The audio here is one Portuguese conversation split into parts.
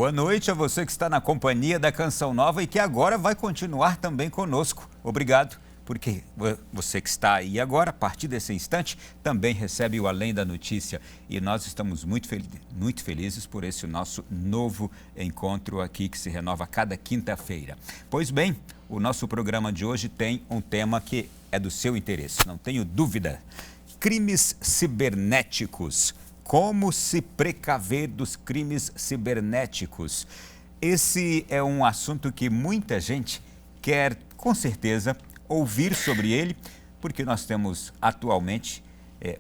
Boa noite a você que está na companhia da Canção Nova e que agora vai continuar também conosco. Obrigado, porque você que está aí agora, a partir desse instante, também recebe o Além da Notícia. E nós estamos muito felizes por esse nosso novo encontro aqui, que se renova a cada quinta-feira. Pois bem, o nosso programa de hoje tem um tema que é do seu interesse, não tenho dúvida. Crimes cibernéticos. Como se precaver dos crimes cibernéticos? Esse é um assunto que muita gente quer, com certeza, ouvir sobre ele, porque nós temos atualmente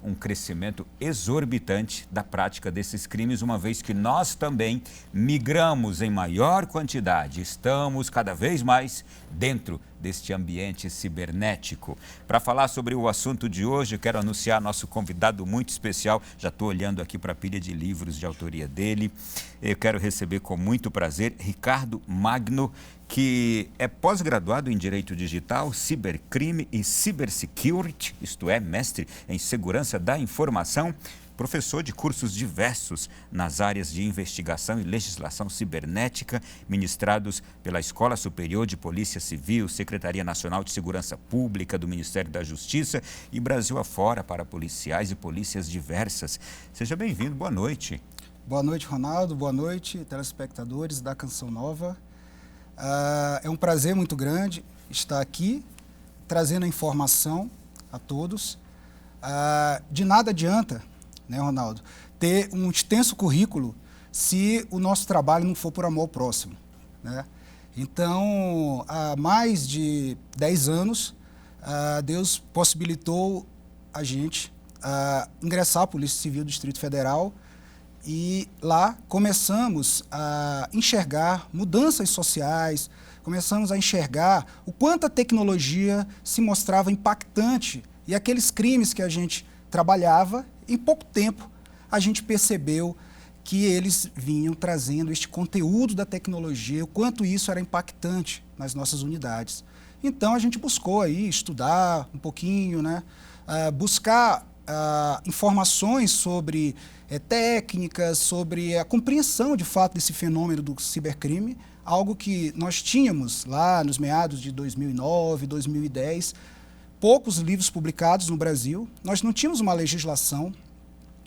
um crescimento exorbitante da prática desses crimes, uma vez que nós também migramos em maior quantidade, estamos cada vez mais dentro deste ambiente cibernético. Para falar sobre o assunto de hoje, eu quero anunciar nosso convidado muito especial. Já estou olhando aqui para a pilha de livros de autoria dele. Eu quero receber com muito prazer Ricardo Magno, que é pós-graduado em Direito Digital, Cibercrime e Cybersecurity, isto é, mestre em Segurança da Informação, professor de cursos diversos nas áreas de investigação e legislação cibernética, ministrados pela Escola Superior de Polícia Civil, Secretaria Nacional de Segurança Pública do Ministério da Justiça e Brasil afora para policiais e polícias diversas. Seja bem-vindo, boa noite. Boa noite, Ronaldo, boa noite, telespectadores da Canção Nova. É um prazer muito grande estar aqui, trazendo a informação a todos. De nada adianta, né, Ronaldo, ter um extenso currículo se o nosso trabalho não for por amor ao próximo, né? Então, há mais de 10 anos, Deus possibilitou a gente ingressar à Polícia Civil do Distrito Federal e lá começamos a enxergar mudanças sociais, começamos a enxergar o quanto a tecnologia se mostrava impactante e aqueles crimes que a gente trabalhava, em pouco tempo a gente percebeu que eles vinham trazendo este conteúdo da tecnologia, o quanto isso era impactante nas nossas unidades. Então a gente buscou aí estudar um pouquinho, né? Buscar informações sobre técnicas, sobre a compreensão de fato desse fenômeno do cibercrime, algo que nós tínhamos lá nos meados de 2009, 2010, poucos livros publicados no Brasil, nós não tínhamos uma legislação,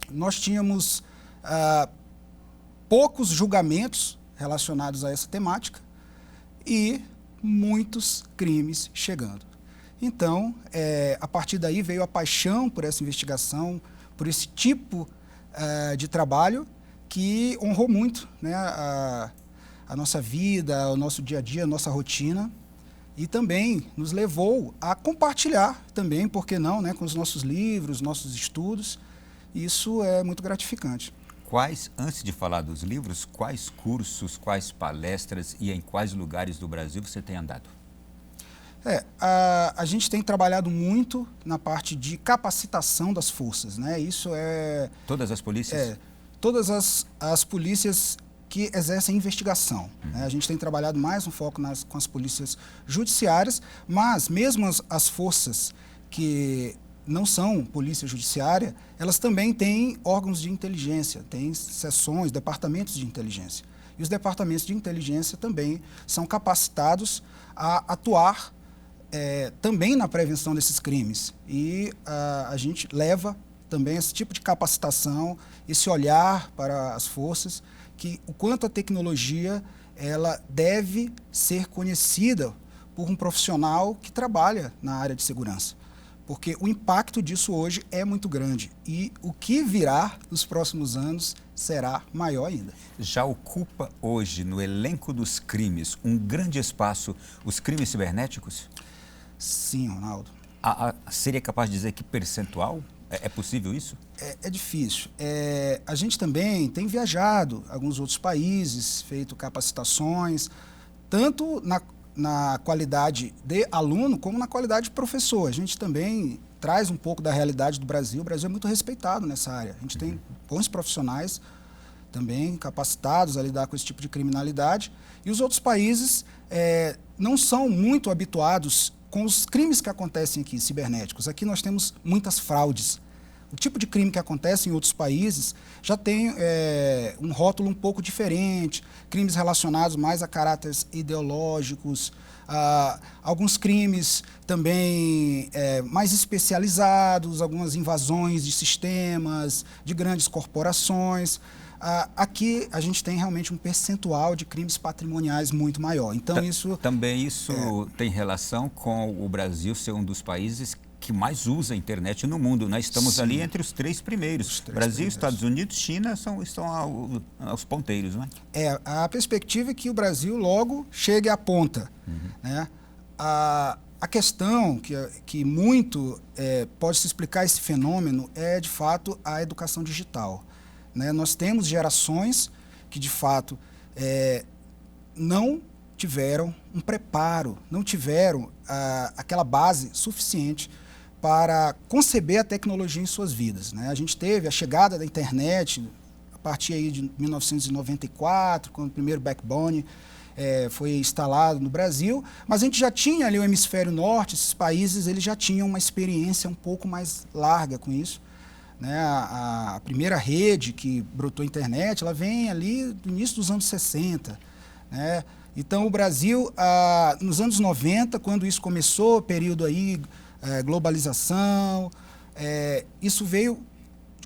nós tínhamos poucos julgamentos relacionados a essa temática e muitos crimes chegando. Então, a partir daí veio a paixão por essa investigação, por esse tipo de trabalho que honrou muito, né, a nossa vida, o nosso dia a dia, a nossa rotina e também nos levou a compartilhar também, por que não, né, com os nossos livros, nossos estudos. Isso é muito gratificante. Antes de falar dos livros, quais cursos, quais palestras e em quais lugares do Brasil você tem andado? A gente tem trabalhado muito na parte de capacitação das forças, né? Isso é... Todas as polícias? Todas as polícias que exercem investigação, né? A gente tem trabalhado mais um foco com as polícias judiciárias, mas mesmo as forças que não são polícia judiciária, elas também têm órgãos de inteligência, têm seções, departamentos de inteligência. E os departamentos de inteligência também são capacitados a atuar também na prevenção desses crimes. E a gente leva também esse tipo de capacitação, esse olhar para as forças, que o quanto a tecnologia ela deve ser conhecida por um profissional que trabalha na área de segurança. Porque o impacto disso hoje é muito grande e o que virá nos próximos anos será maior ainda. Já ocupa hoje no elenco dos crimes um grande espaço os crimes cibernéticos? Sim, Ronaldo. Seria capaz de dizer que percentual? É possível isso? É difícil. A gente também tem viajado a alguns outros países, feito capacitações, tanto na qualidade de aluno como na qualidade de professor. A gente também traz um pouco da realidade do Brasil. O Brasil é muito respeitado nessa área. A gente tem bons profissionais também capacitados a lidar com esse tipo de criminalidade. E os outros países não são muito habituados com os crimes que acontecem aqui, cibernéticos. Aqui nós temos muitas fraudes. o tipo de crime que acontece em outros países já tem um rótulo um pouco diferente, crimes relacionados mais a caráteres ideológicos, alguns crimes também mais especializados, algumas invasões de sistemas, de grandes corporações. Aqui a gente tem realmente um percentual de crimes patrimoniais muito maior. Então Também isso tem relação com o Brasil ser um dos países que mais usa a internet no mundo. Nós estamos ali entre os 3 primeiros. Brasil, Estados Unidos, China estão aos ponteiros, não é? A perspectiva é que o Brasil logo chegue à ponta. Né? A questão que muito pode se explicar esse fenômeno é, de fato, a educação digital. Né? Nós temos gerações que, de fato, não tiveram um preparo, não tiveram aquela base suficiente para conceber a tecnologia em suas vidas. Né? A gente teve a chegada da internet a partir aí de 1994, quando o primeiro backbone foi instalado no Brasil, mas a gente já tinha ali o hemisfério norte, esses países eles já tinham uma experiência um pouco mais larga com isso. Né? A primeira rede que brotou a internet, ela vem ali do início dos anos 60. Né? Então, o Brasil, nos anos 90, quando isso começou, período aí, globalização, isso veio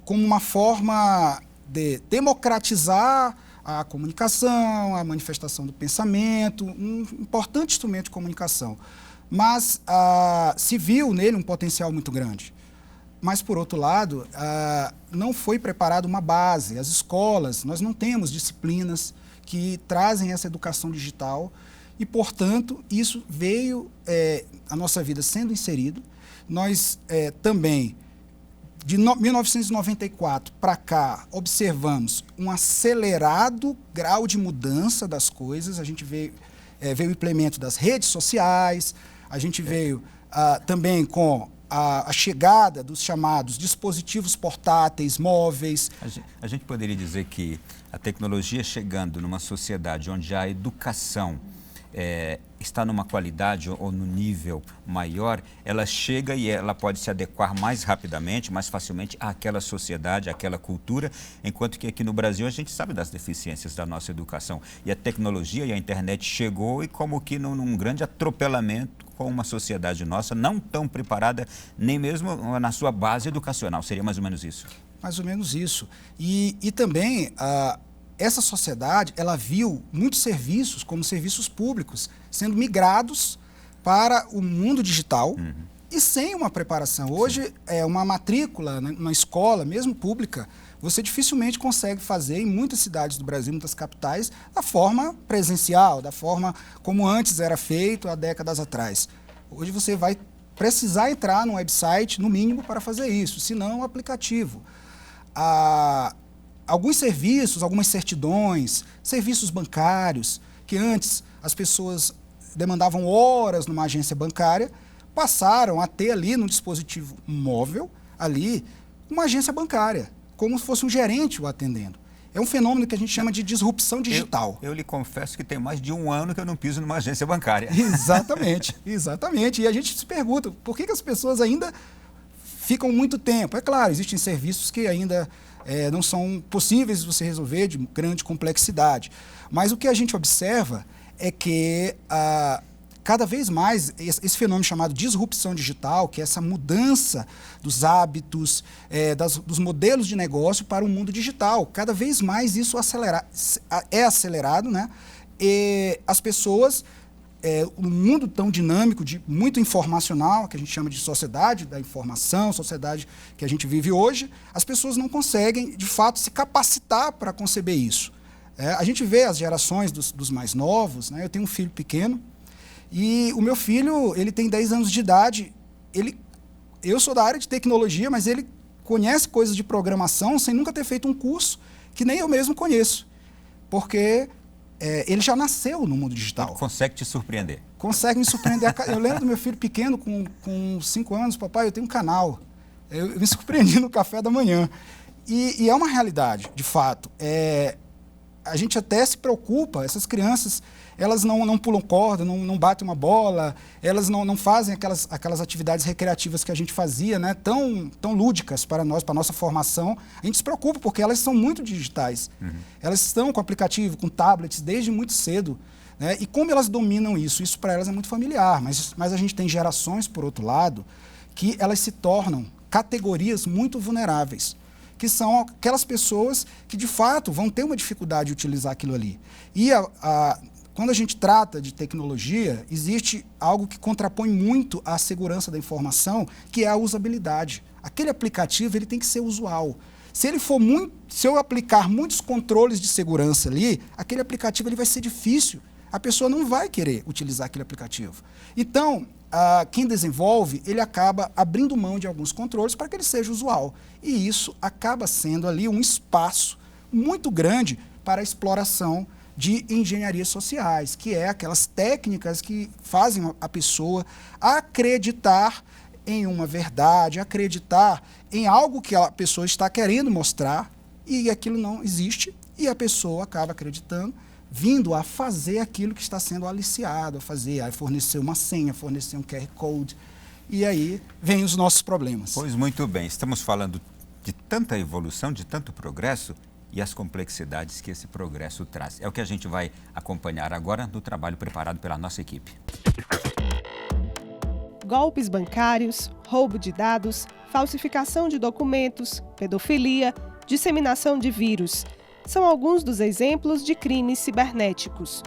como uma forma de democratizar a comunicação, a manifestação do pensamento, um importante instrumento de comunicação. Mas se viu nele um potencial muito grande. Mas, por outro lado, não foi preparada uma base. As escolas, nós não temos disciplinas que trazem essa educação digital e, portanto, isso veio a nossa vida sendo inserido. Nós também, de 1994 para cá, observamos um acelerado grau de mudança das coisas. A gente veio o implemento das redes sociais, a gente veio também com a chegada dos chamados dispositivos portáteis, móveis. A gente poderia dizer que a tecnologia chegando numa sociedade onde a educação está numa qualidade ou no nível maior, ela chega e ela pode se adequar mais rapidamente, mais facilmente àquela sociedade, àquela cultura, enquanto que aqui no Brasil a gente sabe das deficiências da nossa educação. E a tecnologia e a internet chegou e como que num grande atropelamento com uma sociedade nossa não tão preparada, nem mesmo na sua base educacional. Seria mais ou menos isso? Mais ou menos isso. E também essa sociedade, ela viu muitos serviços, como serviços públicos, sendo migrados para o mundo digital e sem uma preparação. Hoje, uma matrícula na escola, mesmo pública, você dificilmente consegue fazer em muitas cidades do Brasil, muitas capitais, da forma presencial, da forma como antes era feito há décadas atrás. Hoje você vai precisar entrar no website, no mínimo, para fazer isso, senão um aplicativo. Alguns serviços, algumas certidões, serviços bancários, que antes as pessoas demandavam horas numa agência bancária, passaram a ter ali no dispositivo móvel, ali, uma agência bancária, como se fosse um gerente o atendendo. É um fenômeno que a gente chama de disrupção digital. Eu lhe confesso que tem mais de 1 ano que eu não piso numa agência bancária. Exatamente, exatamente. E a gente se pergunta, por que as pessoas ainda ficam muito tempo? É claro, existem serviços que ainda não são possíveis de você resolver, de grande complexidade. Mas o que a gente observa é que cada vez mais esse fenômeno chamado disrupção digital, que é essa mudança dos hábitos, dos modelos de negócio para o mundo digital, cada vez mais isso é acelerado, né? E as pessoas, um mundo tão dinâmico, muito informacional, que a gente chama de sociedade da informação, sociedade que a gente vive hoje, as pessoas não conseguem, de fato, se capacitar para conceber isso. A gente vê as gerações dos mais novos, né? Eu tenho um filho pequeno, e o meu filho, ele tem 10 anos de idade, eu sou da área de tecnologia, mas ele conhece coisas de programação sem nunca ter feito um curso que nem eu mesmo conheço, porque ele já nasceu no mundo digital. Ele consegue te surpreender. Consegue me surpreender. Eu lembro do meu filho pequeno, com 5 anos, papai, eu tenho um canal. Eu me surpreendi no café da manhã. E é uma realidade, de fato. a gente até se preocupa, essas crianças, elas não pulam corda, não batem uma bola, elas não fazem aquelas atividades recreativas que a gente fazia, né, tão lúdicas para nós, para a nossa formação. A gente se preocupa porque elas são muito digitais. Elas estão com aplicativo, com tablets desde muito cedo. Né, e como elas dominam isso para elas é muito familiar, mas a gente tem gerações, por outro lado, que elas se tornam categorias muito vulneráveis, que são aquelas pessoas que, de fato, vão ter uma dificuldade de utilizar aquilo ali. E quando a gente trata de tecnologia, existe algo que contrapõe muito à segurança da informação, que é a usabilidade. Aquele aplicativo ele tem que ser usual. Se eu aplicar muitos controles de segurança ali, aquele aplicativo ele vai ser difícil. A pessoa não vai querer utilizar aquele aplicativo. Então, quem desenvolve, ele acaba abrindo mão de alguns controles para que ele seja usual. E isso acaba sendo ali um espaço muito grande para a exploração de engenharias sociais, que é aquelas técnicas que fazem a pessoa acreditar em uma verdade, acreditar em algo que a pessoa está querendo mostrar e aquilo não existe e a pessoa acaba acreditando, vindo a fazer aquilo que está sendo aliciado a fazer, a fornecer uma senha, fornecer um QR Code, e aí vem os nossos problemas. Pois muito bem, estamos falando de tanta evolução, de tanto progresso e as complexidades que esse progresso traz. É o que a gente vai acompanhar agora no trabalho preparado pela nossa equipe. Golpes bancários, roubo de dados, falsificação de documentos, pedofilia, disseminação de vírus. São alguns dos exemplos de crimes cibernéticos.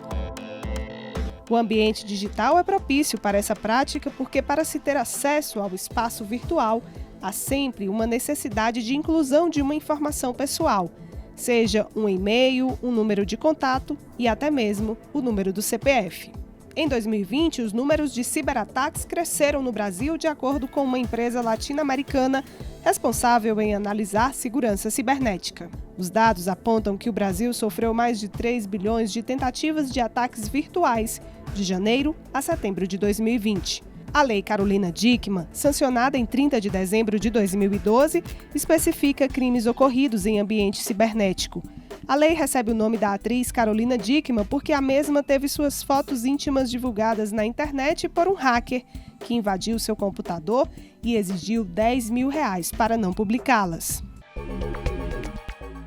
O ambiente digital é propício para essa prática porque, para se ter acesso ao espaço virtual, há sempre uma necessidade de inclusão de uma informação pessoal, seja um e-mail, um número de contato e até mesmo o número do CPF. Em 2020, os números de ciberataques cresceram no Brasil, de acordo com uma empresa latino-americana responsável em analisar segurança cibernética. Os dados apontam que o Brasil sofreu mais de 3 bilhões de tentativas de ataques virtuais de janeiro a setembro de 2020. A Lei Carolina Dickmann, sancionada em 30 de dezembro de 2012, especifica crimes ocorridos em ambiente cibernético. A lei recebe o nome da atriz Carolina Dickmann porque a mesma teve suas fotos íntimas divulgadas na internet por um hacker que invadiu seu computador e exigiu R$10 mil para não publicá-las.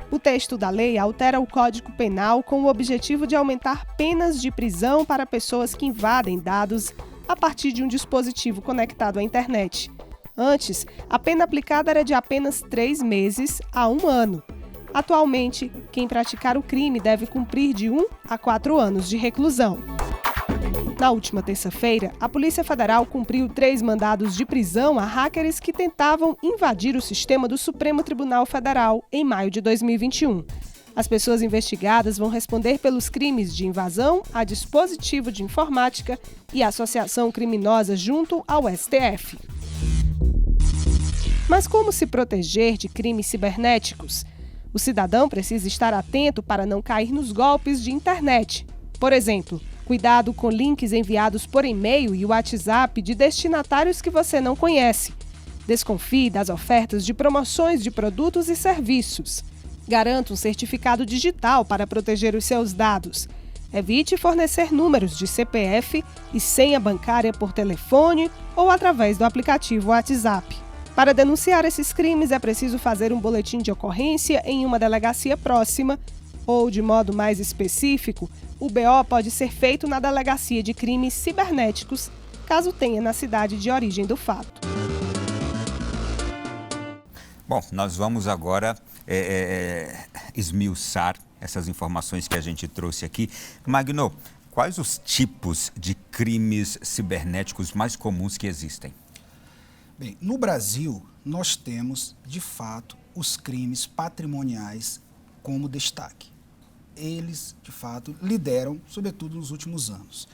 O texto da lei altera o Código Penal com o objetivo de aumentar penas de prisão para pessoas que invadem dados a partir de um dispositivo conectado à internet. Antes, a pena aplicada era de apenas 3 meses a 1 ano. Atualmente, quem praticar o crime deve cumprir de 1 a 4 anos de reclusão. Na última terça-feira, a Polícia Federal cumpriu 3 mandados de prisão a hackers que tentavam invadir o sistema do Supremo Tribunal Federal em maio de 2021. As pessoas investigadas vão responder pelos crimes de invasão a dispositivo de informática e associação criminosa junto ao STF. Mas como se proteger de crimes cibernéticos? O cidadão precisa estar atento para não cair nos golpes de internet. Por exemplo, cuidado com links enviados por e-mail e WhatsApp de destinatários que você não conhece. Desconfie das ofertas de promoções de produtos e serviços. Garanta um certificado digital para proteger os seus dados. Evite fornecer números de CPF e senha bancária por telefone ou através do aplicativo WhatsApp. Para denunciar esses crimes, é preciso fazer um boletim de ocorrência em uma delegacia próxima ou, de modo mais específico, o BO pode ser feito na Delegacia de Crimes Cibernéticos, caso tenha na cidade de origem do fato. Bom, nós vamos agora esmiuçar essas informações que a gente trouxe aqui. Magno, quais os tipos de crimes cibernéticos mais comuns que existem? Bem, no Brasil, nós temos, de fato, os crimes patrimoniais como destaque. Eles, de fato, lideram, sobretudo nos últimos anos.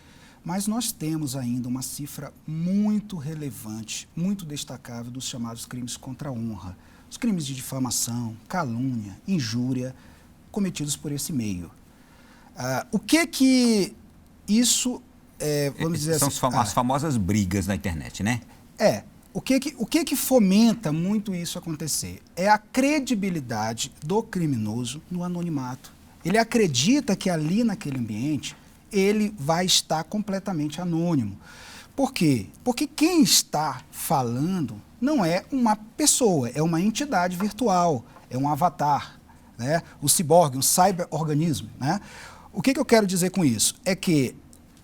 Mas nós temos ainda uma cifra muito relevante, muito destacável dos chamados crimes contra a honra. Os crimes de difamação, calúnia, injúria, cometidos por esse meio. O que isso, vamos dizer São assim... São as famosas brigas na internet, né? O que fomenta muito isso acontecer? É a credibilidade do criminoso no anonimato. Ele acredita que ali naquele ambiente ele vai estar completamente anônimo. Por quê? Porque quem está falando não é uma pessoa, é uma entidade virtual, é um avatar, né? O ciborgue, um cyber-organismo, né? O que eu quero dizer com isso? É que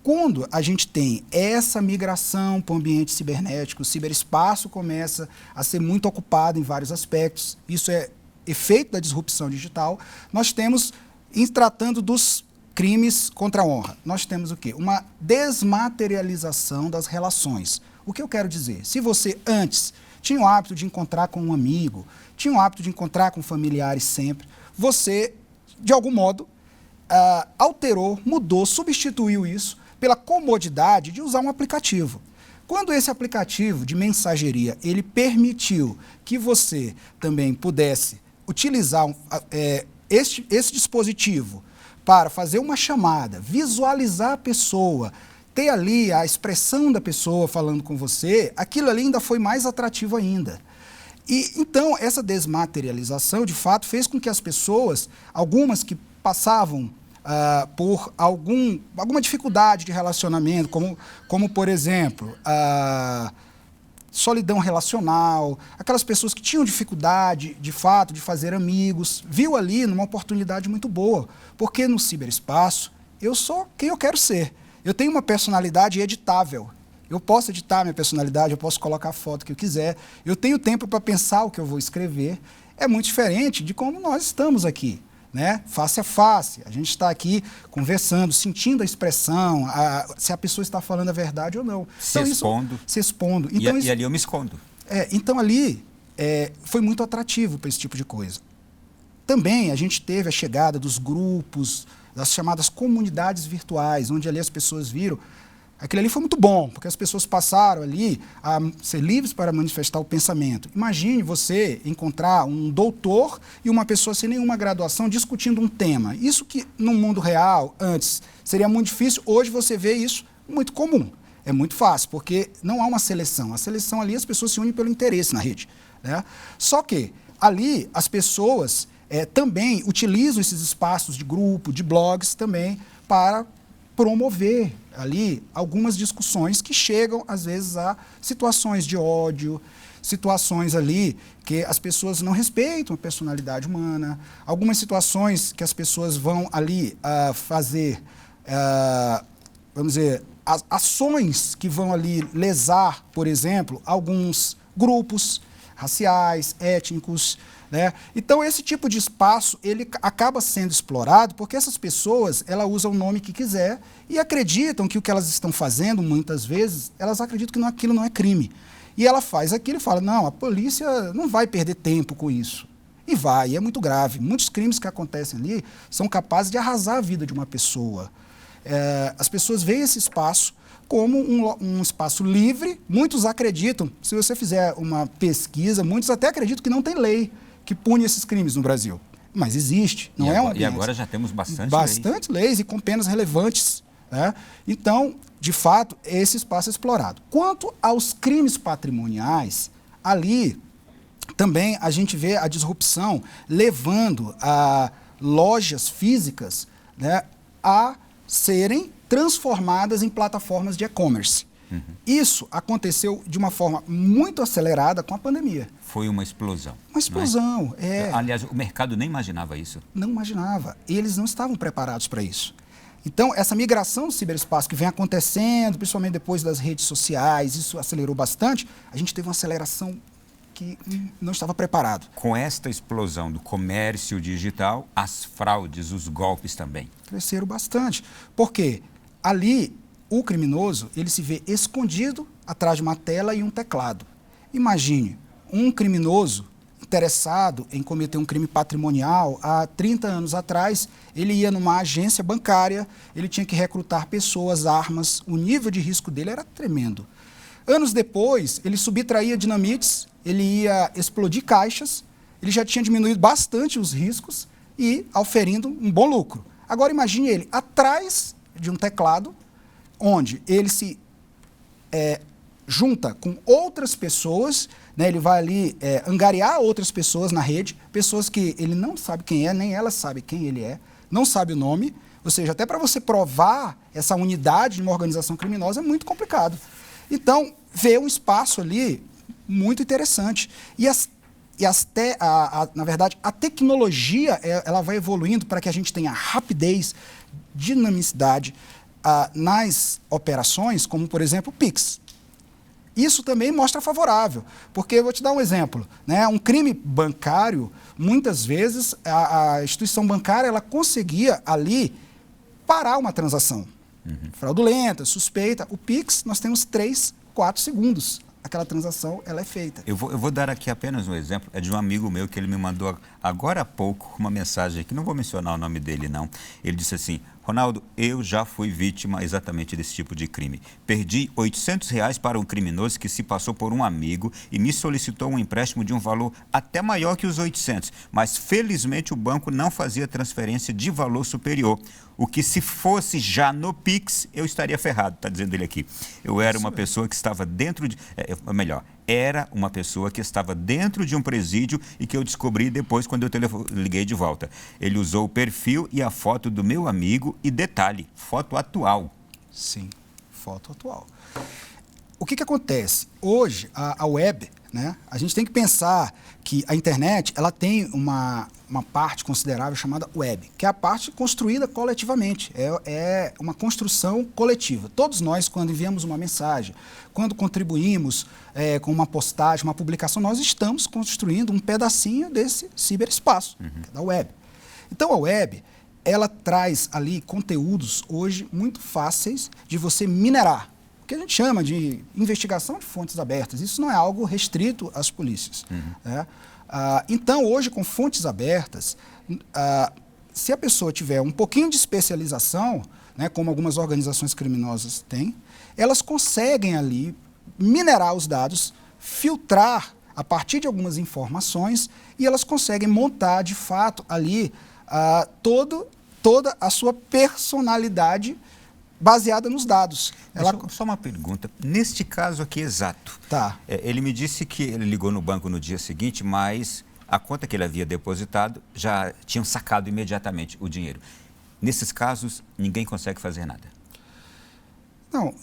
quando a gente tem essa migração para o ambiente cibernético, o ciberespaço começa a ser muito ocupado em vários aspectos, isso é efeito da disrupção digital, nós temos, em tratando dos crimes contra a honra, nós temos o quê? Uma desmaterialização das relações. O que eu quero dizer? Se você antes tinha o hábito de encontrar com um amigo, tinha o hábito de encontrar com familiares sempre, você, de algum modo, alterou, mudou, substituiu isso pela comodidade de usar um aplicativo. Quando esse aplicativo de mensageria, ele permitiu que você também pudesse utilizar esse dispositivo para fazer uma chamada, visualizar a pessoa, ter ali a expressão da pessoa falando com você, aquilo ali ainda foi mais atrativo ainda. E então essa desmaterialização, de fato, fez com que as pessoas, algumas que passavam por alguma dificuldade de relacionamento, como por exemplo, solidão relacional, aquelas pessoas que tinham dificuldade, de fato, de fazer amigos, viu ali numa oportunidade muito boa, porque no ciberespaço eu sou quem eu quero ser. Eu tenho uma personalidade editável. Eu posso editar minha personalidade, eu posso colocar a foto que eu quiser, eu tenho tempo para pensar o que eu vou escrever. É muito diferente de como nós estamos aqui, né? Face a face. A gente está aqui conversando, sentindo a expressão, se a pessoa está falando a verdade ou não. Se então, expondo. Se expondo. Então, e ali eu me escondo. Então ali foi muito atrativo para esse tipo de coisa. Também a gente teve a chegada dos grupos, das chamadas comunidades virtuais, onde ali as pessoas viram. Aquilo ali foi muito bom, porque as pessoas passaram ali a ser livres para manifestar o pensamento. Imagine você encontrar um doutor e uma pessoa sem nenhuma graduação discutindo um tema. Isso que no mundo real, antes, seria muito difícil, hoje você vê isso muito comum. É muito fácil, porque não há uma seleção. A seleção ali, as pessoas se unem pelo interesse na rede, né? Só que ali as pessoas também utilizam esses espaços de grupo, de blogs também, para promover ali algumas discussões que chegam, às vezes, a situações de ódio, situações ali que as pessoas não respeitam a personalidade humana, algumas situações que as pessoas vão ali fazer, vamos dizer, ações que vão ali lesar, por exemplo, alguns grupos raciais, étnicos, né? Então, esse tipo de espaço, ele acaba sendo explorado porque essas pessoas, elas usam o nome que quiser e acreditam que o que elas estão fazendo, muitas vezes, elas acreditam que aquilo não é crime. E ela faz aquilo e fala, não, a polícia não vai perder tempo com isso. E vai, e é muito grave. Muitos crimes que acontecem ali são capazes de arrasar a vida de uma pessoa. As pessoas veem esse espaço como um espaço livre. Muitos acreditam, se você fizer uma pesquisa, muitos até acreditam que não tem lei que pune esses crimes no Brasil. Mas existe, não é um ambiente. E agora já temos bastante leis e com penas relevantes, né? Então, de fato, esse espaço é explorado. Quanto aos crimes patrimoniais, ali também a gente vê a disrupção levando a lojas físicas, né, a serem transformadas em plataformas de e-commerce. Uhum. Isso aconteceu de uma forma muito acelerada com a pandemia. Foi uma explosão. Uma explosão, Aliás, o mercado nem imaginava isso. Não imaginava. E eles não estavam preparados para isso. Então, essa migração do ciberespaço que vem acontecendo, principalmente depois das redes sociais, isso acelerou bastante, a gente teve uma aceleração que não estava preparado. Com esta explosão do comércio digital, as fraudes, os golpes também. Cresceram bastante. Por quê? Ali, o criminoso, ele se vê escondido atrás de uma tela e um teclado. Imagine, um criminoso interessado em cometer um crime patrimonial, há 30 anos atrás, ele ia numa agência bancária, ele tinha que recrutar pessoas, armas, o nível de risco dele era tremendo. Anos depois, ele subtraía dinamites, ele ia explodir caixas, ele já tinha diminuído bastante os riscos e auferindo um bom lucro. Agora imagine ele atrás de um teclado, onde ele se junta com outras pessoas, né, ele vai ali angariar outras pessoas na rede, pessoas que ele não sabe quem é, nem ela sabe quem ele é, não sabe o nome, ou seja, até para você provar essa unidade de uma organização criminosa é muito complicado. Então, vê um espaço ali muito interessante. Na verdade, a tecnologia ela vai evoluindo para que a gente tenha rapidez, dinamicidade nas operações, como, por exemplo, o Pix. Isso também mostra favorável, porque eu vou te dar um exemplo, né? Um crime bancário, muitas vezes, a instituição bancária ela conseguia ali parar uma transação fraudulenta, suspeita. O Pix, nós temos 3, 4 segundos. Aquela transação ela é feita. Eu vou dar aqui apenas um exemplo, é de um amigo meu que ele me mandou agora há pouco uma mensagem aqui, não vou mencionar o nome dele não. Ele disse assim: Ronaldo, eu já fui vítima exatamente desse tipo de crime. Perdi R$800 para um criminoso que se passou por um amigo e me solicitou um empréstimo de um valor até maior que os 800, mas felizmente o banco não fazia transferência de valor superior. O que se fosse já no Pix, eu estaria ferrado, está dizendo ele aqui. Eu era uma pessoa que estava dentro de... era uma pessoa que estava dentro de um presídio e que eu descobri depois quando eu liguei de volta. Ele usou o perfil e a foto do meu amigo e detalhe, foto atual. Sim, foto atual. O que acontece? Hoje, a web, né, a gente tem que pensar que a internet ela tem uma parte considerável chamada web, que é a parte construída coletivamente, é uma construção coletiva. Todos nós, quando enviamos uma mensagem, quando contribuímos com uma postagem, uma publicação, nós estamos construindo um pedacinho desse ciberespaço, que é da web. Então, a web, ela traz ali conteúdos hoje muito fáceis de você minerar, o que a gente chama de investigação de fontes abertas. Isso não é algo restrito às polícias. Né? Então, hoje, com fontes abertas, se a pessoa tiver um pouquinho de especialização, né, como algumas organizações criminosas têm, elas conseguem ali minerar os dados, filtrar a partir de algumas informações e elas conseguem montar, de fato, ali toda a sua personalidade baseada nos dados. Só uma pergunta. Neste caso aqui exato, tá. Ele me disse que ele ligou no banco no dia seguinte, mas a conta que ele havia depositado já tinham sacado imediatamente o dinheiro. Nesses casos, ninguém consegue fazer nada. Não.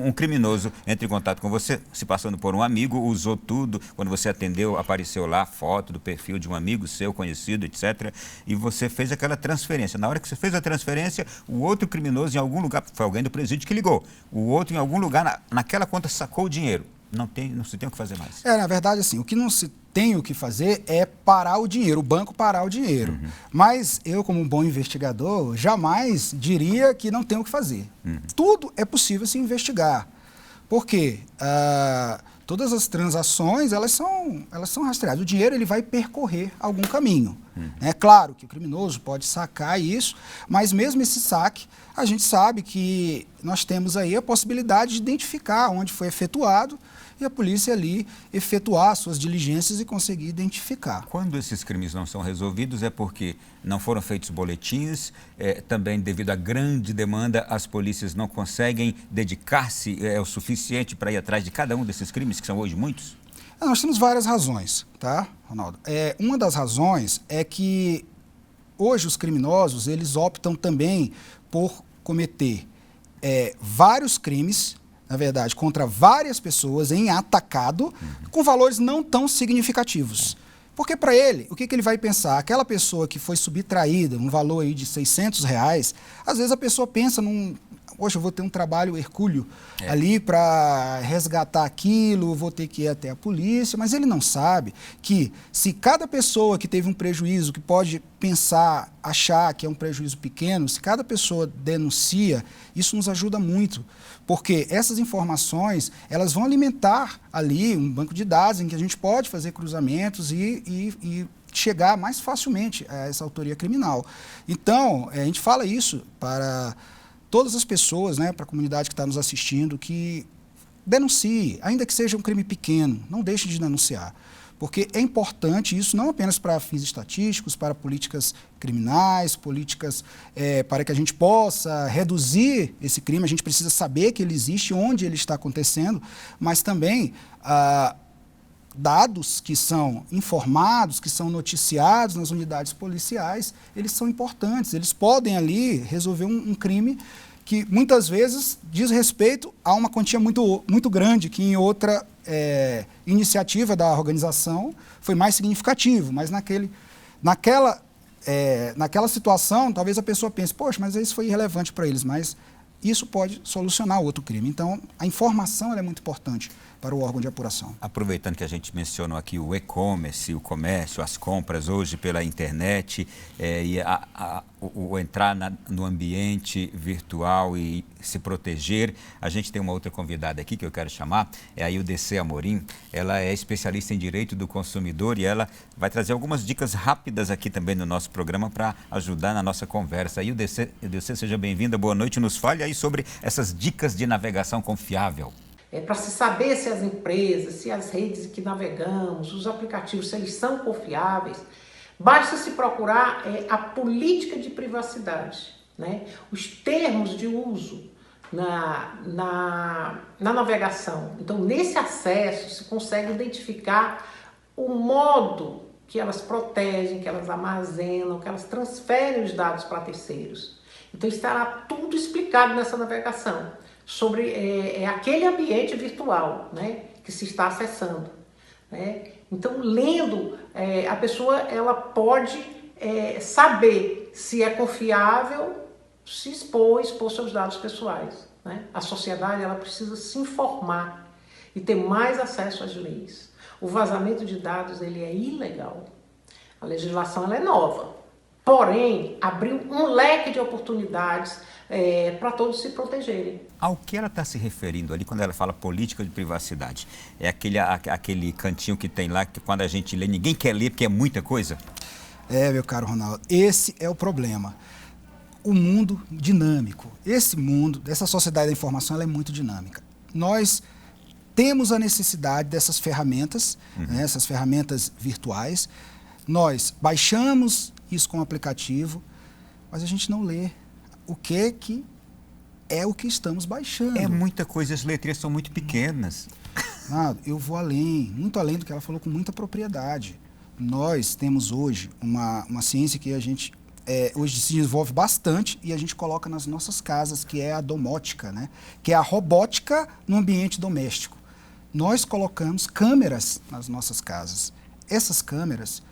Um criminoso entra em contato com você, se passando por um amigo, usou tudo. Quando você atendeu, apareceu lá a foto do perfil de um amigo seu, conhecido, etc. E você fez aquela transferência. Na hora que você fez a transferência, o outro criminoso em algum lugar, foi alguém do presídio que ligou, o outro em algum lugar, naquela conta, sacou o dinheiro. Não se tem o que fazer mais. Na verdade, assim, o que não se tem o que fazer é parar o dinheiro, o banco parar o dinheiro. Mas eu, como um bom investigador, jamais diria que não tem o que fazer. Tudo é possível se investigar. Por quê? Todas as transações, elas são rastreadas. O dinheiro ele vai percorrer algum caminho. É claro que o criminoso pode sacar isso, mas mesmo esse saque, a gente sabe que nós temos aí a possibilidade de identificar onde foi efetuado e a polícia ali efetuar suas diligências e conseguir identificar. Quando esses crimes não são resolvidos é porque não foram feitos boletins, também devido à grande demanda, as polícias não conseguem dedicar-se o suficiente para ir atrás de cada um desses crimes, que são hoje muitos? Nós temos várias razões, tá, Ronaldo? Uma das razões é que hoje os criminosos, eles optam também por cometer vários crimes, na verdade, contra várias pessoas em atacado, com valores não tão significativos. Porque para ele, o que ele vai pensar? Aquela pessoa que foi subtraída, um valor aí de R$600, às vezes a pessoa pensa poxa, eu vou ter um trabalho hercúleo ali para resgatar aquilo, vou ter que ir até a polícia, mas ele não sabe que se cada pessoa que teve um prejuízo, que pode pensar, achar que é um prejuízo pequeno, se cada pessoa denuncia, isso nos ajuda muito, porque essas informações, elas vão alimentar ali um banco de dados em que a gente pode fazer cruzamentos e chegar mais facilmente a essa autoria criminal. Então, a gente fala isso para todas as pessoas, né, para a comunidade que está nos assistindo, que denuncie, ainda que seja um crime pequeno, não deixe de denunciar. porque é importante isso não apenas para fins estatísticos, para políticas criminais, políticas para que a gente possa reduzir esse crime, a gente precisa saber que ele existe, onde ele está acontecendo, mas também dados que são informados, que são noticiados nas unidades policiais, eles são importantes, eles podem ali resolver um crime que muitas vezes diz respeito a uma quantia muito grande, que em outra iniciativa da organização foi mais significativo, mas naquela situação, talvez a pessoa pense, poxa, mas isso foi irrelevante para eles, mas isso pode solucionar outro crime. Então, a informação ela é muito importante para o órgão de apuração. Aproveitando que a gente mencionou aqui o e-commerce, o comércio, as compras hoje pela internet, e o entrar no ambiente virtual e se proteger, a gente tem uma outra convidada aqui que eu quero chamar, é a Ildecê Amorim. Ela é especialista em direito do consumidor e ela vai trazer algumas dicas rápidas aqui também no nosso programa para ajudar na nossa conversa. Ildecê, seja bem-vinda, boa noite, nos fale aí sobre essas dicas de navegação confiável. Para se saber se as empresas, se as redes que navegamos, os aplicativos, se eles são confiáveis, basta se procurar a política de privacidade, né? Os termos de uso na navegação. Então, nesse acesso, se consegue identificar o modo que elas protegem, que elas armazenam, que elas transferem os dados para terceiros. Então, estará tudo explicado nessa navegação sobre aquele ambiente virtual, né, que se está acessando, né? Então, lendo, a pessoa ela pode saber se é confiável se expor seus dados pessoais, né? A sociedade ela precisa se informar e ter mais acesso às leis. O vazamento de dados ele é ilegal. A legislação ela é nova, porém abriu um leque de oportunidades para todos se protegerem. Ao que ela está se referindo ali quando ela fala política de privacidade? É aquele cantinho que tem lá que quando a gente lê, ninguém quer ler porque é muita coisa? Meu caro Ronaldo, esse é o problema. O mundo dinâmico, esse mundo, essa sociedade da informação, ela é muito dinâmica. Nós temos a necessidade dessas ferramentas, né, essas ferramentas virtuais. Nós baixamos isso com o aplicativo, mas a gente não lê o que é o que estamos baixando. É muita coisa, as letrinhas são muito pequenas. Eu vou além, muito além do que ela falou com muita propriedade. Nós temos hoje uma ciência que a gente hoje se desenvolve bastante e a gente coloca nas nossas casas, que é a domótica, né? Que é a robótica no ambiente doméstico. Nós colocamos câmeras nas nossas casas. Essas câmeras,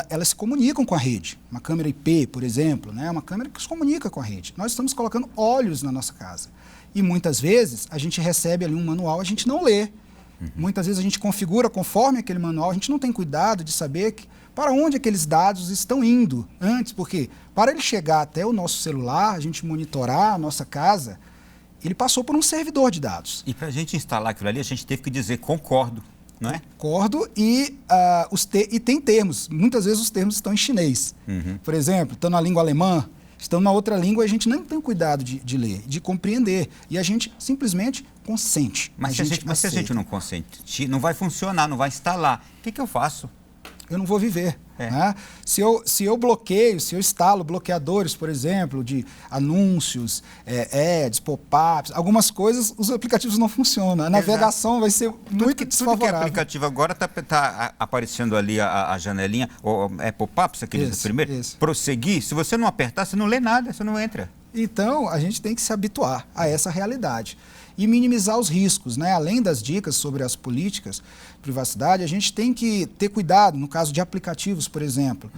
elas se comunicam com a rede. Uma câmera IP, por exemplo, né? Uma câmera que se comunica com a rede. Nós estamos colocando olhos na nossa casa. E muitas vezes a gente recebe ali um manual, a gente não lê. Muitas vezes a gente configura conforme aquele manual, a gente não tem cuidado de saber para onde aqueles dados estão indo antes, porque para ele chegar até o nosso celular, a gente monitorar a nossa casa, ele passou por um servidor de dados. E para a gente instalar aquilo ali, a gente teve que dizer concordo, não é? Concordo e tem termos. Muitas vezes os termos estão em chinês. Por exemplo, estão na língua alemã, estão na outra língua, a gente não tem cuidado de ler, de compreender. E a gente simplesmente consente. Mas se a gente não consente, não vai funcionar, não vai instalar. O que eu faço? Eu não vou viver. Né? Se eu bloqueio, se eu instalo bloqueadores, por exemplo, de anúncios, ads, pop-ups, algumas coisas, os aplicativos não funcionam. A navegação vai ser muito desfavorável. Tudo que é aplicativo agora está aparecendo ali a janelinha, ou pop-ups, aqueles primeiros. Prosseguir, se você não apertar, você não lê nada, você não entra. Então, a gente tem que se habituar a essa realidade e minimizar os riscos, né? Além das dicas sobre as políticas de privacidade, a gente tem que ter cuidado no caso de aplicativos, por exemplo.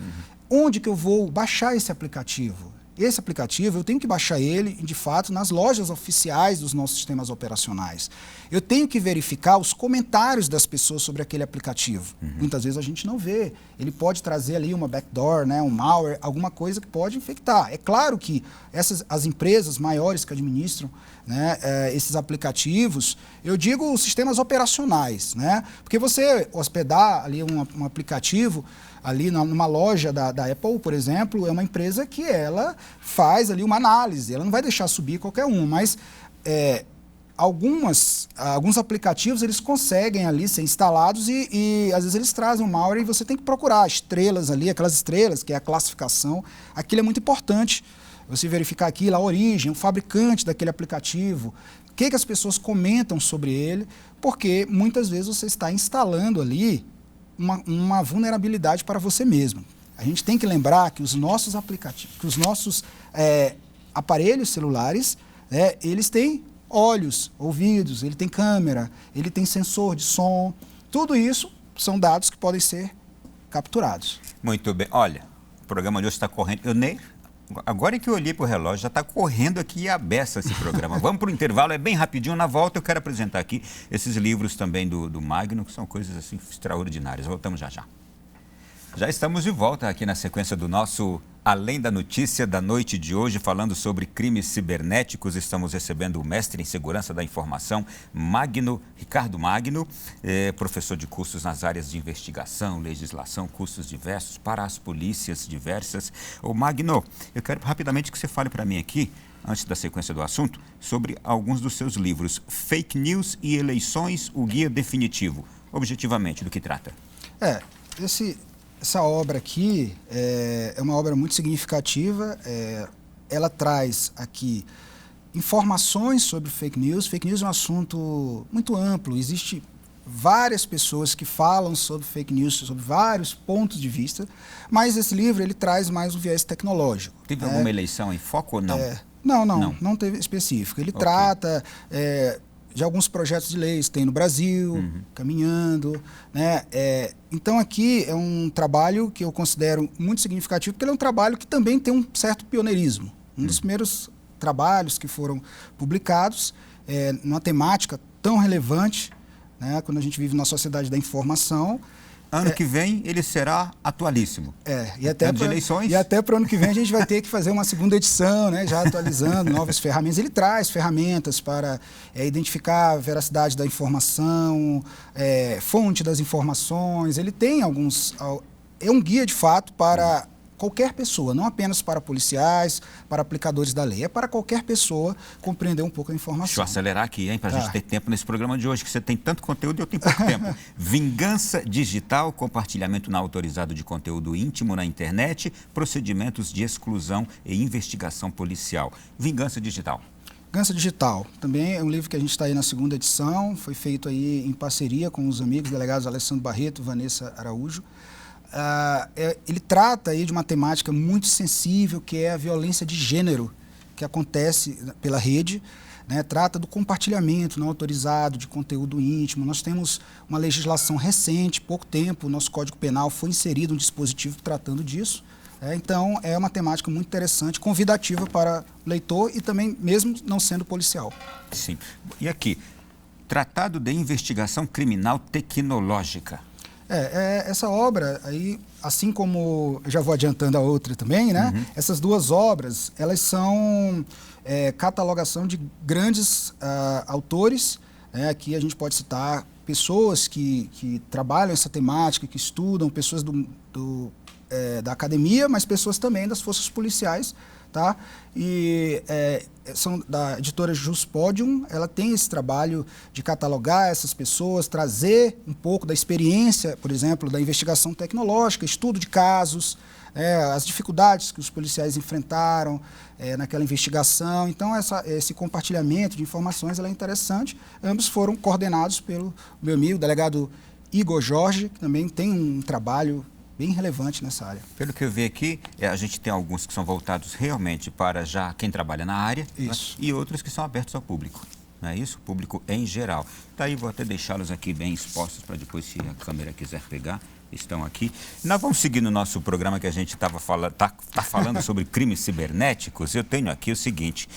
Onde que eu vou baixar esse aplicativo? Esse aplicativo, eu tenho que baixar ele, de fato, nas lojas oficiais dos nossos sistemas operacionais. Eu tenho que verificar os comentários das pessoas sobre aquele aplicativo. Muitas vezes a gente não vê. Ele pode trazer ali uma backdoor, né, um malware, alguma coisa que pode infectar. É claro que as empresas maiores que administram, né, esses aplicativos, eu digo os sistemas operacionais, né? Porque você hospedar ali um aplicativo ali numa loja da Apple, por exemplo, é uma empresa que ela faz ali uma análise, ela não vai deixar subir qualquer um, mas alguns aplicativos eles conseguem ali ser instalados e às vezes eles trazem um malware e você tem que procurar estrelas ali, aquelas estrelas, que é a classificação. Aquilo é muito importante, você verificar aquilo, a origem, o fabricante daquele aplicativo, o que as pessoas comentam sobre ele, porque muitas vezes você está instalando ali uma vulnerabilidade para você mesmo. A gente tem que lembrar que os nossos aplicativos, que os nossos aparelhos celulares, eles têm olhos, ouvidos, ele tem câmera, ele tem sensor de som. Tudo isso são dados que podem ser capturados. Muito bem. Olha, o programa de hoje está correndo. Agora que eu olhei para o relógio, já está correndo aqui a beça esse programa. Vamos para o intervalo, é bem rapidinho. Na volta eu quero apresentar aqui esses livros também do Magno, que são coisas assim extraordinárias. Voltamos já já. Já estamos de volta aqui na sequência do nosso Além da Notícia da noite de hoje, falando sobre crimes cibernéticos. Estamos recebendo o mestre em segurança da informação, Ricardo Magno, professor de cursos nas áreas de investigação, legislação, cursos diversos para as polícias diversas. Ô Magno, eu quero rapidamente que você fale para mim aqui, antes da sequência do assunto, sobre alguns dos seus livros. Fake News e Eleições, o Guia Definitivo. Objetivamente, do que trata? Essa obra aqui é uma obra muito significativa. Ela traz aqui informações sobre fake news. Fake news é um assunto muito amplo. Existem várias pessoas que falam sobre fake news, sobre vários pontos de vista, mas esse livro ele traz mais um viés tecnológico. Teve alguma eleição em foco ou não? Não teve específico. Ele trata de alguns projetos de leis que tem no Brasil, caminhando, né? Então aqui é um trabalho que eu considero muito significativo, porque ele é um trabalho que também tem um certo pioneirismo. Um dos primeiros trabalhos que foram publicados numa temática tão relevante, né? Quando a gente vive na sociedade da informação. Ano que vem ele será atualíssimo. E até para o ano que vem a gente vai ter que fazer uma segunda edição, né, já atualizando novas ferramentas. Ele traz ferramentas para identificar a veracidade da informação, fonte das informações. Ele tem é um guia de fato para qualquer pessoa, não apenas para policiais, para aplicadores da lei, é para qualquer pessoa compreender um pouco a informação. Deixa eu acelerar aqui, hein, para a gente ter tempo nesse programa de hoje, que você tem tanto conteúdo e eu tenho pouco tempo. Vingança digital, compartilhamento não autorizado de conteúdo íntimo na internet, procedimentos de exclusão e investigação policial. Vingança digital. Vingança digital, também é um livro que a gente está aí na segunda edição, foi feito aí em parceria com os amigos delegados Alessandro Barreto e Vanessa Araújo. Ele trata aí de uma temática muito sensível, que é a violência de gênero, que acontece pela rede, né? Trata do compartilhamento não autorizado de conteúdo íntimo. Nós temos uma legislação recente, pouco tempo, o nosso Código Penal foi inserido um dispositivo tratando disso. Então, é uma temática muito interessante, convidativa para o leitor e também mesmo não sendo policial. Sim. E aqui, Tratado de Investigação Criminal Tecnológica. Essa obra, aí, assim como eu já vou adiantando a outra também, né? Essas duas obras, elas são catalogação de grandes autores. Aqui a gente pode citar pessoas que trabalham essa temática, que estudam, pessoas da academia, mas pessoas também das forças policiais, tá? E são da editora Juspodium. Ela tem esse trabalho de catalogar essas pessoas, trazer um pouco da experiência, por exemplo, da investigação tecnológica, estudo de casos, as dificuldades que os policiais enfrentaram naquela investigação. Então, esse compartilhamento de informações ela é interessante. Ambos foram coordenados pelo meu amigo, o delegado Igor Jorge, que também tem um trabalho bem relevante nessa área. Pelo que eu vi aqui, a gente tem alguns que são voltados realmente para já quem trabalha na área, isso, né? E outros que são abertos ao público, não é isso? Público em geral. Daí vou até deixá-los aqui bem expostos para depois, se a câmera quiser pegar, estão aqui. Nós vamos seguir no nosso programa que a gente tá falando sobre crimes cibernéticos. Eu tenho aqui o seguinte: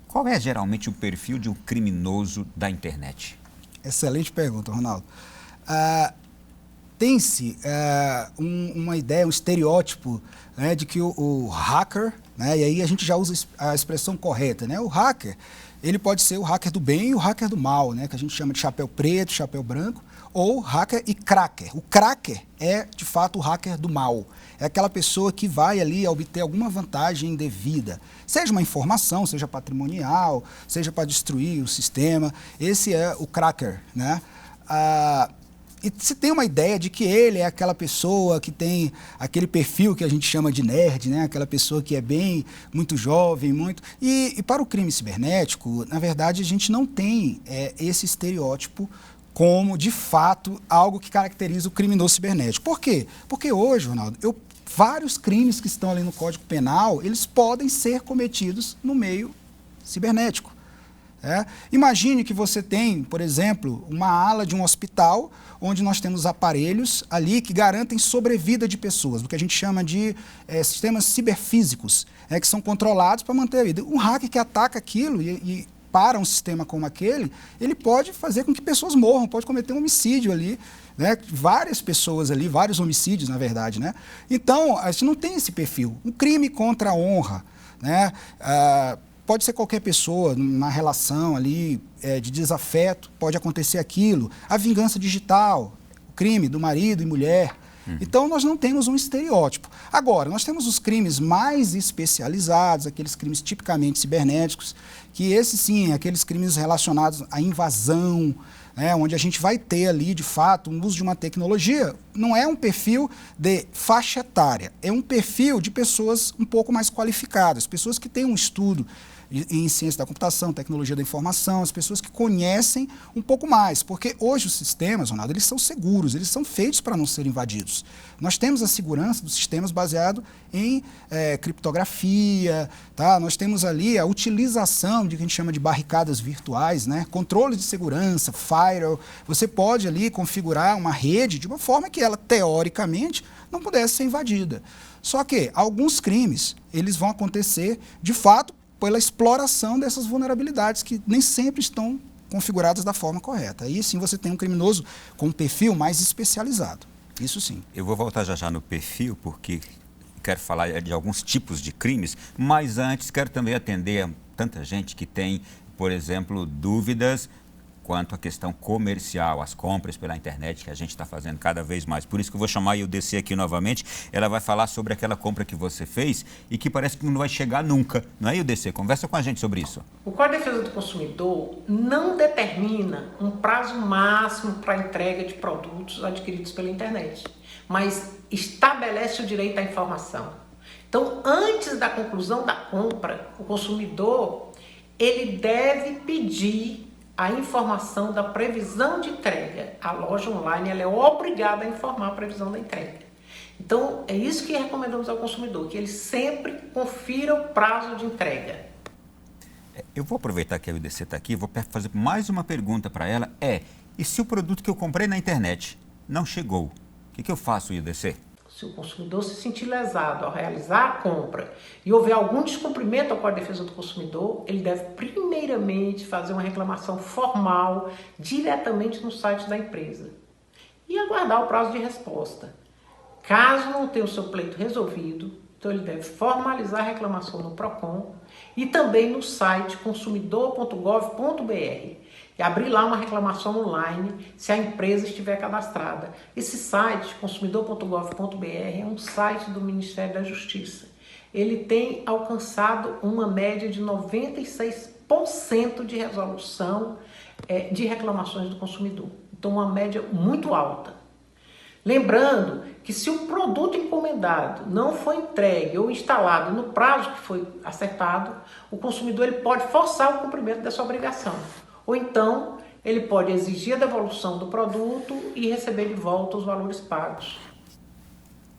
qual é geralmente o perfil de um criminoso da internet? Excelente pergunta, Ronaldo. Tem-se uma ideia, um estereótipo, né, de que o hacker né? E aí a gente já usa a expressão correta, né? O hacker, ele pode ser o hacker do bem e o hacker do mal, né? Que a gente chama de chapéu preto, chapéu branco, ou hacker e cracker. O cracker é, de fato, o hacker do mal. É aquela pessoa que vai ali obter alguma vantagem indevida, seja uma informação, seja patrimonial, seja para destruir o sistema. Esse é o cracker, né? E se tem uma ideia de que ele é aquela pessoa que tem aquele perfil que a gente chama de nerd, né? Aquela pessoa que é bem, muito jovem, muito... E para o crime cibernético, na verdade, a gente não tem esse estereótipo como, de fato, algo que caracteriza o criminoso cibernético. Por quê? Porque hoje, Ronaldo, vários crimes que estão ali no Código Penal, eles podem ser cometidos no meio cibernético. Imagine que você tem, por exemplo, uma ala de um hospital onde nós temos aparelhos ali que garantem sobrevida de pessoas, o que a gente chama de sistemas ciberfísicos, que são controlados para manter a vida. Um hacker que ataca aquilo e para um sistema como aquele, ele pode fazer com que pessoas morram, pode cometer um homicídio ali, né? Várias pessoas ali, vários homicídios, na verdade, né? Então, a gente não tem esse perfil. Um crime contra a honra, né? Pode ser qualquer pessoa, numa relação ali de desafeto, pode acontecer aquilo. A vingança digital, o crime do marido e mulher. Então, nós não temos um estereótipo. Agora, nós temos os crimes mais especializados, aqueles crimes tipicamente cibernéticos, que esses sim, aqueles crimes relacionados à invasão, onde a gente vai ter ali, de fato, um uso de uma tecnologia. Não é um perfil de faixa etária, é um perfil de pessoas um pouco mais qualificadas, pessoas que têm um estudo em ciência da computação, tecnologia da informação, as pessoas que conhecem um pouco mais, porque hoje os sistemas, Ronaldo, eles são seguros, eles são feitos para não serem invadidos. Nós temos a segurança dos sistemas baseado em criptografia, tá? Nós temos ali a utilização de que a gente chama de barricadas virtuais, né? Controle de segurança, firewall. Você pode ali configurar uma rede de uma forma que ela, teoricamente, não pudesse ser invadida. Só que alguns crimes, eles vão acontecer, de fato, pela exploração dessas vulnerabilidades que nem sempre estão configuradas da forma correta. Aí sim você tem um criminoso com um perfil mais especializado. Isso sim. Eu vou voltar já no perfil, porque quero falar de alguns tipos de crimes, mas antes quero também atender a tanta gente que tem, por exemplo, dúvidas quanto à questão comercial, as compras pela internet que a gente está fazendo cada vez mais. Por isso que eu vou chamar a IUDC aqui novamente. Ela vai falar sobre aquela compra que você fez e que parece que não vai chegar nunca. Não é, IUDC? Conversa com a gente sobre isso. O Código de Defesa do Consumidor não determina um prazo máximo para a entrega de produtos adquiridos pela internet, mas estabelece o direito à informação. Então, antes da conclusão da compra, o consumidor ele deve pedir a informação da previsão de entrega. A loja online ela é obrigada a informar a previsão da entrega. Então, é isso que recomendamos ao consumidor, que ele sempre confira o prazo de entrega. Eu vou aproveitar que a IUDC está aqui, vou fazer mais uma pergunta para ela. E se o produto que eu comprei na internet não chegou, o que eu faço, IUDC? Se o consumidor se sentir lesado ao realizar a compra e houver algum descumprimento ao Código de Defesa do Consumidor, ele deve primeiramente fazer uma reclamação formal diretamente no site da empresa e aguardar o prazo de resposta. Caso não tenha o seu pleito resolvido, então ele deve formalizar a reclamação no PROCON e também no site consumidor.gov.br. E abrir lá uma reclamação online se a empresa estiver cadastrada. Esse site, consumidor.gov.br, é um site do Ministério da Justiça. Ele tem alcançado uma média de 96% de resolução de reclamações do consumidor. Então, uma média muito alta. Lembrando que se o produto encomendado não foi entregue ou instalado no prazo que foi acertado, o consumidor ele pode forçar o cumprimento dessa obrigação. Ou então, ele pode exigir a devolução do produto e receber de volta os valores pagos.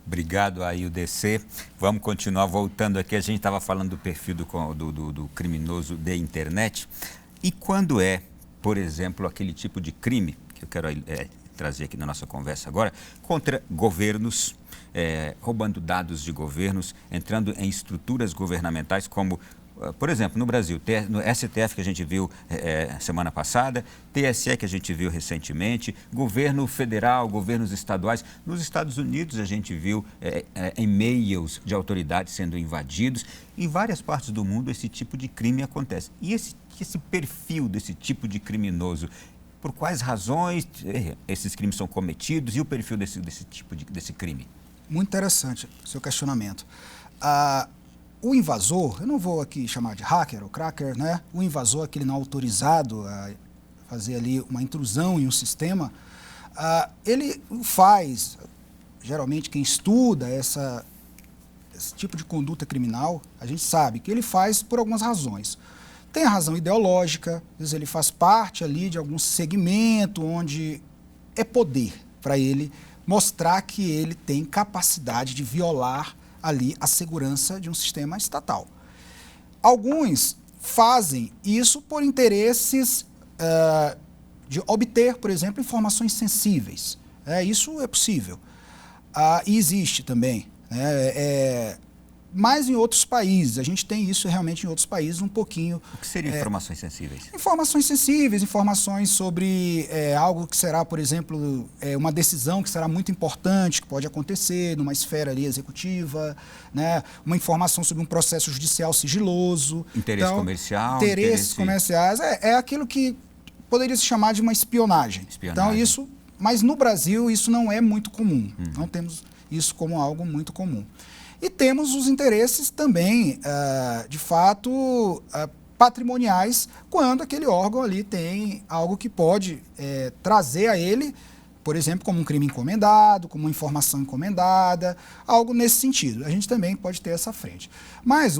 Obrigado, IUDC. Vamos continuar voltando aqui. A gente estava falando do perfil do criminoso de internet. E quando é, por exemplo, aquele tipo de crime, que eu quero trazer aqui na nossa conversa agora, contra governos, roubando dados de governos, entrando em estruturas governamentais como Por exemplo, no Brasil, no STF que a gente viu semana passada, TSE que a gente viu recentemente, governo federal, governos estaduais. Nos Estados Unidos a gente viu e-mails de autoridades sendo invadidos. Em várias partes do mundo esse tipo de crime acontece. E esse perfil desse tipo de criminoso, por quais razões esses crimes são cometidos e o perfil desse crime? Muito interessante o seu questionamento. O invasor, eu não vou aqui chamar de hacker ou cracker, né? O invasor, aquele não autorizado a fazer ali uma intrusão em um sistema, ele faz, geralmente quem estuda esse tipo de conduta criminal, a gente sabe que ele faz por algumas razões. Tem a razão ideológica, às vezes ele faz parte ali de algum segmento onde é poder para ele mostrar que ele tem capacidade de violar ali a segurança de um sistema estatal. Alguns fazem isso por interesses de obter, por exemplo, informações sensíveis. Isso é possível. E existe também. Mas em outros países, a gente tem isso realmente em outros países um pouquinho... O que seriam informações sensíveis? Informações sensíveis, informações sobre algo que será, por exemplo, uma decisão que será muito importante, que pode acontecer numa esfera ali executiva, né? Uma informação sobre um processo judicial sigiloso. Interesse comercial. Interesses comerciais, é aquilo que poderia se chamar de uma espionagem. Então isso, mas no Brasil isso não é muito comum, não temos isso como algo muito comum. E temos os interesses também, de fato, patrimoniais, quando aquele órgão ali tem algo que pode trazer a ele, por exemplo, como um crime encomendado, como uma informação encomendada, algo nesse sentido. A gente também pode ter essa frente. Mas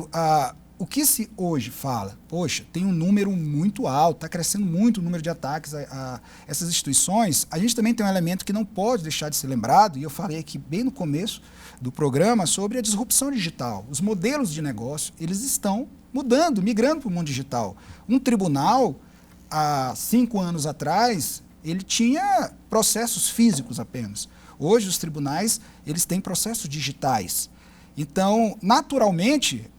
o que se hoje fala, poxa, tem um número muito alto, está crescendo muito o número de ataques a essas instituições, a gente também tem um elemento que não pode deixar de ser lembrado, e eu falei aqui bem no começo do programa sobre a disrupção digital. Os modelos de negócio, eles estão mudando, migrando para o mundo digital. Um tribunal, há 5 anos atrás, ele tinha processos físicos apenas. Hoje, os tribunais, eles têm processos digitais. Então, naturalmente,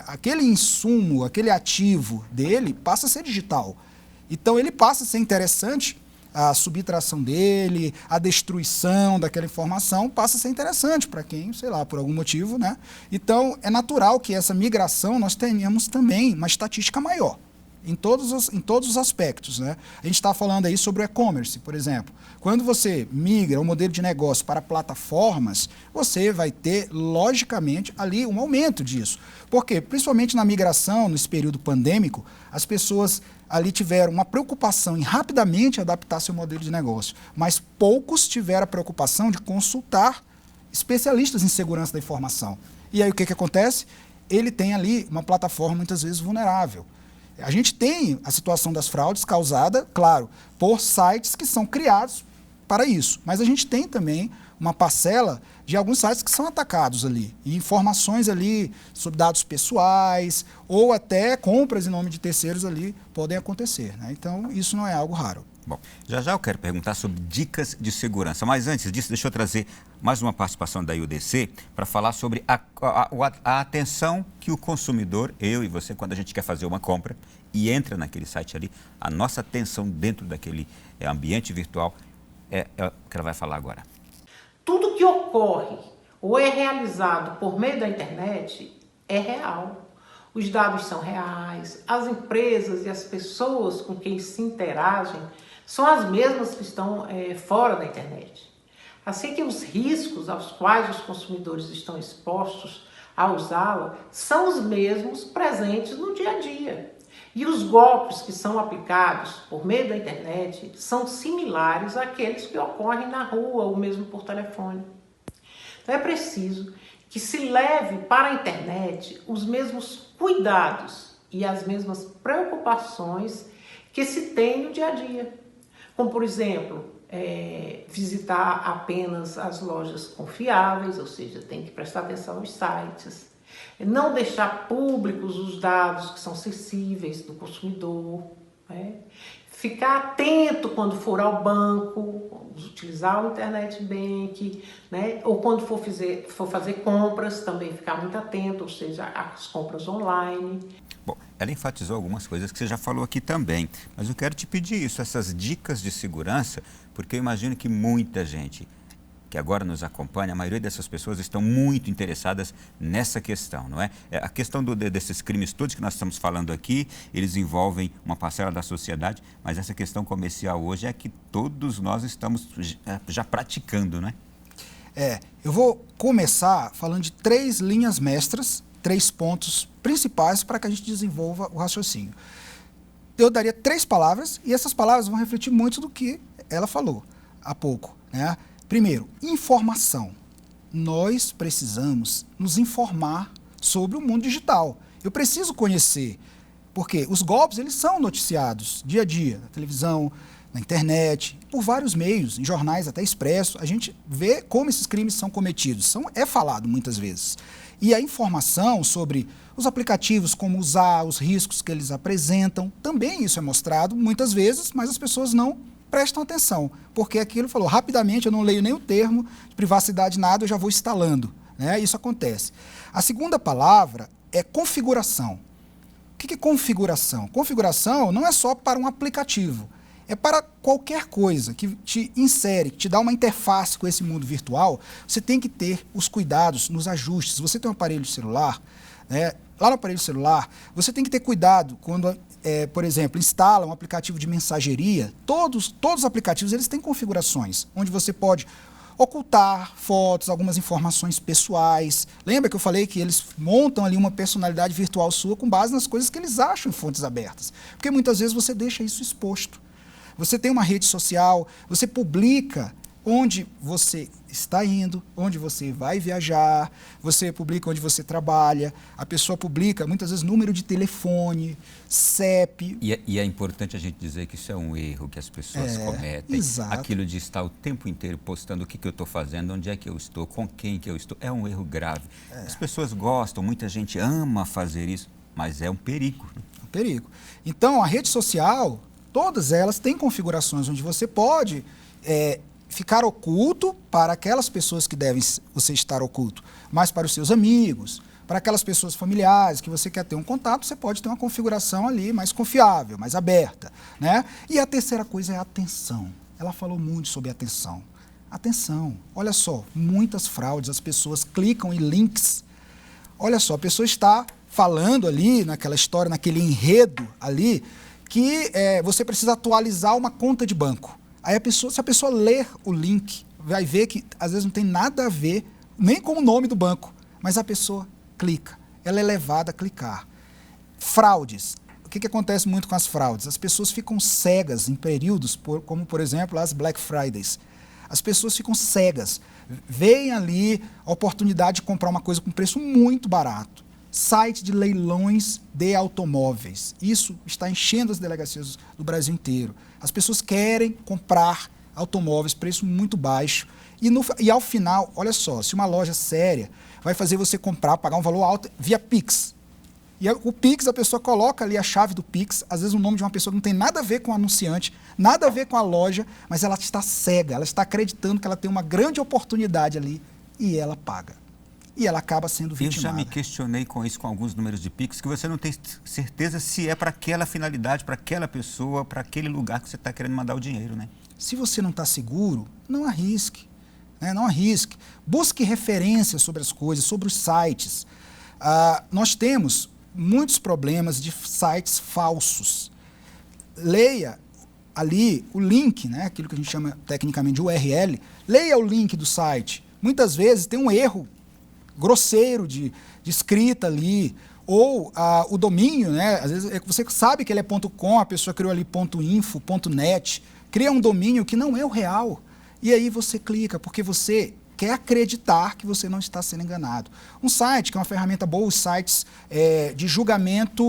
aquele insumo, aquele ativo dele passa a ser digital. Então, ele passa a ser interessante, a subtração dele, a destruição daquela informação passa a ser interessante para quem, sei lá, por algum motivo, né? Então, é natural que essa migração nós tenhamos também uma estatística maior. Em todos os aspectos, né? A gente está falando aí sobre o e-commerce, por exemplo. Quando você migra o modelo de negócio para plataformas, você vai ter, logicamente, ali um aumento disso. Por quê? Principalmente na migração, nesse período pandêmico, as pessoas ali tiveram uma preocupação em rapidamente adaptar seu modelo de negócio, mas poucos tiveram a preocupação de consultar especialistas em segurança da informação. E aí o que acontece? Ele tem ali uma plataforma muitas vezes vulnerável. A gente tem a situação das fraudes causada, claro, por sites que são criados para isso. Mas a gente tem também uma parcela de alguns sites que são atacados ali. E informações ali sobre dados pessoais ou até compras em nome de terceiros ali podem acontecer, né? Então, isso não é algo raro. Bom, já eu quero perguntar sobre dicas de segurança. Mas antes disso, deixa eu trazer mais uma participação da IUDC para falar sobre a atenção que o consumidor, eu e você, quando a gente quer fazer uma compra e entra naquele site ali, a nossa atenção dentro daquele ambiente virtual é o que ela vai falar agora. Tudo que ocorre ou é realizado por meio da internet é real. Os dados são reais, as empresas e as pessoas com quem se interagem são as mesmas que estão fora da internet. Assim que os riscos aos quais os consumidores estão expostos a usá-la são os mesmos presentes no dia a dia. E os golpes que são aplicados por meio da internet são similares àqueles que ocorrem na rua ou mesmo por telefone. Então é preciso que se leve para a internet os mesmos cuidados e as mesmas preocupações que se tem no dia a dia. Como, por exemplo, visitar apenas as lojas confiáveis, ou seja, tem que prestar atenção aos sites. Não deixar públicos os dados que são sensíveis do consumidor. Né? Ficar atento quando for ao banco, utilizar o internet bank, né? Ou quando for fazer compras, também ficar muito atento, ou seja, as compras online. Bom, ela enfatizou algumas coisas que você já falou aqui também, mas eu quero te pedir isso, essas dicas de segurança, porque eu imagino que muita gente que agora nos acompanha, a maioria dessas pessoas estão muito interessadas nessa questão, não é? A questão desses crimes todos que nós estamos falando aqui, eles envolvem uma parcela da sociedade, mas essa questão comercial hoje é que todos nós estamos já praticando, não é? Eu vou começar falando de 3 linhas mestras, 3 pontos principais para que a gente desenvolva o raciocínio. Eu daria 3 palavras e essas palavras vão refletir muito do que ela falou há pouco, né? Primeiro, informação. Nós precisamos nos informar sobre o mundo digital. Eu preciso conhecer, porque os golpes eles são noticiados dia a dia, na televisão, na internet, por vários meios, em jornais até expresso. A gente vê como esses crimes são cometidos, é falado muitas vezes. E a informação sobre os aplicativos, como usar, os riscos que eles apresentam, também isso é mostrado muitas vezes, mas as pessoas não prestam atenção, porque aquilo falou rapidamente, eu não leio nem o termo de privacidade, nada, eu já vou instalando, né? Isso acontece. A segunda palavra é configuração. O que é configuração? Configuração não é só para um aplicativo, é para qualquer coisa que te insere, que te dá uma interface com esse mundo virtual. Você tem que ter os cuidados nos ajustes. Se você tem um aparelho celular, né, lá no aparelho celular, você tem que ter cuidado quando por exemplo, instala um aplicativo de mensageria. Todos os aplicativos eles têm configurações, onde você pode ocultar fotos, algumas informações pessoais. Lembra que eu falei que eles montam ali uma personalidade virtual sua com base nas coisas que eles acham em fontes abertas? Porque muitas vezes você deixa isso exposto. Você tem uma rede social, você publica onde você está indo, onde você vai viajar, você publica onde você trabalha, a pessoa publica muitas vezes número de telefone, CEP. E é importante a gente dizer que isso é um erro que as pessoas cometem. Exato. Aquilo de estar o tempo inteiro postando o que eu estou fazendo, onde é que eu estou, com quem que eu estou, é um erro grave. As pessoas gostam, muita gente ama fazer isso, mas é um perigo. Um perigo. Então, a rede social, todas elas têm configurações onde você pode ficar oculto para aquelas pessoas que devem você estar oculto, mas para os seus amigos, para aquelas pessoas familiares que você quer ter um contato, você pode ter uma configuração ali mais confiável, mais aberta, né? E a terceira coisa é a atenção. Ela falou muito sobre atenção. Atenção, olha só, muitas fraudes, as pessoas clicam em links. Olha só, a pessoa está falando ali naquela história, naquele enredo ali, que você precisa atualizar uma conta de banco. Aí se a pessoa ler o link, vai ver que às vezes não tem nada a ver, nem com o nome do banco, mas a pessoa clica, ela é levada a clicar. Fraudes. O que acontece muito com as fraudes? As pessoas ficam cegas em períodos, como por exemplo as Black Fridays. As pessoas ficam cegas, veem ali a oportunidade de comprar uma coisa com preço muito barato. Site de leilões de automóveis. Isso está enchendo as delegacias do Brasil inteiro. As pessoas querem comprar automóveis, preço muito baixo. E ao final, olha só, se uma loja séria vai fazer você comprar, pagar um valor alto via Pix. E o Pix, a pessoa coloca ali a chave do Pix, às vezes o nome de uma pessoa que não tem nada a ver com o anunciante, nada a ver com a loja, mas ela está cega, ela está acreditando que ela tem uma grande oportunidade ali e ela paga. E ela acaba sendo vitimada. Eu já me questionei com isso, com alguns números de Pix, que você não tem certeza se é para aquela finalidade, para aquela pessoa, para aquele lugar que você está querendo mandar o dinheiro, né? Se você não está seguro, não arrisque. Né? Não arrisque. Busque referências sobre as coisas, sobre os sites. Nós temos muitos problemas de sites falsos. Leia ali o link, né? Aquilo que a gente chama tecnicamente de URL. Leia o link do site. Muitas vezes tem um erro grosseiro de escrita ali, ou o domínio, né? Às vezes você sabe que ele é .com, a pessoa criou ali .info, .net, cria um domínio que não é o real, e aí você clica, porque você quer acreditar que você não está sendo enganado. Um site, que é uma ferramenta boa, os sites de julgamento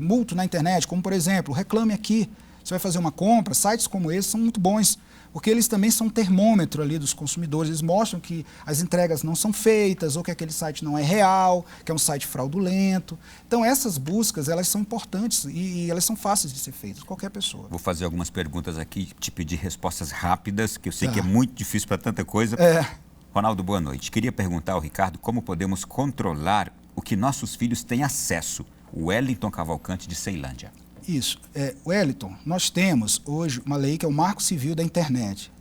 mútuo na internet, como por exemplo, Reclame Aqui, você vai fazer uma compra, sites como esse são muito bons, porque eles também são um termômetro ali dos consumidores, eles mostram que as entregas não são feitas, ou que aquele site não é real, que é um site fraudulento. Então, essas buscas, elas são importantes e elas são fáceis de ser feitas, qualquer pessoa. Vou fazer algumas perguntas aqui, te pedir respostas rápidas, que eu sei que é muito difícil para tanta coisa. Ronaldo, boa noite. Queria perguntar ao Ricardo como podemos controlar o que nossos filhos têm acesso. O Wellington Cavalcante, de Ceilândia. Isso. Wellington, nós temos hoje uma lei que é o Marco Civil da Internet.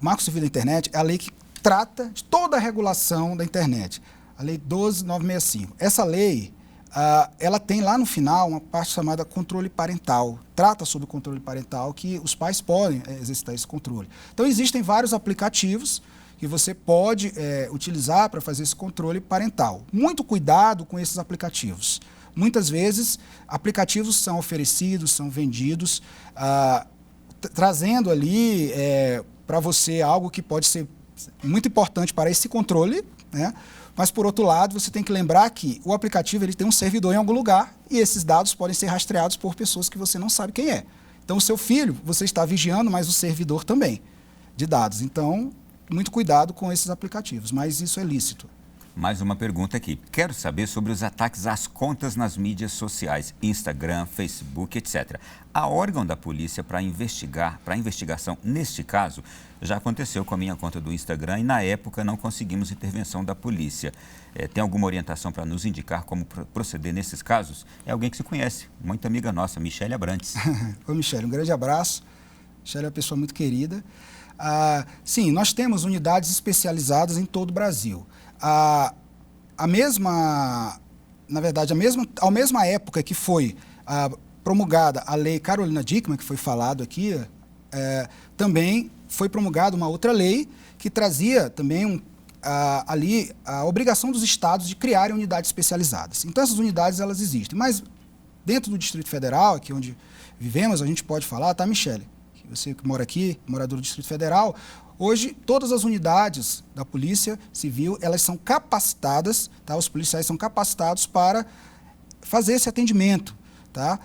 Marco Civil da Internet é a lei que trata de toda a regulação da internet. A Lei 12.965. Essa lei, ela tem lá no final uma parte chamada controle parental. Trata sobre o controle parental, que os pais podem exercitar esse controle. Então, existem vários aplicativos que você pode utilizar para fazer esse controle parental. Muito cuidado com esses aplicativos. Muitas vezes, aplicativos são oferecidos, são vendidos, trazendo ali para você algo que pode ser muito importante para esse controle, né? Mas, por outro lado, você tem que lembrar que o aplicativo ele tem um servidor em algum lugar e esses dados podem ser rastreados por pessoas que você não sabe quem é. Então, o seu filho, você está vigiando, mas o servidor também de dados. Então, muito cuidado com esses aplicativos, mas isso é lícito. Mais uma pergunta aqui. Quero saber sobre os ataques às contas nas mídias sociais, Instagram, Facebook, etc. A órgão da polícia para investigação, neste caso, já aconteceu com a minha conta do Instagram e, na época, não conseguimos intervenção da polícia. Tem alguma orientação para nos indicar como proceder nesses casos? É alguém que se conhece, muito amiga nossa, Michele Abrantes. Oi, Michele, um grande abraço. Michele é uma pessoa muito querida. Sim, nós temos unidades especializadas em todo o Brasil. A mesma época que foi promulgada a Lei Carolina Dickmann, que foi falado aqui, também foi promulgada uma outra lei que trazia também ali a obrigação dos estados de criarem unidades especializadas. Então, essas unidades, elas existem. Mas, dentro do Distrito Federal, aqui onde vivemos, a gente pode falar, tá, Michele? Você que mora aqui, morador do Distrito Federal, hoje todas as unidades da Polícia Civil, elas são capacitadas, tá? Os policiais são capacitados para fazer esse atendimento, tá?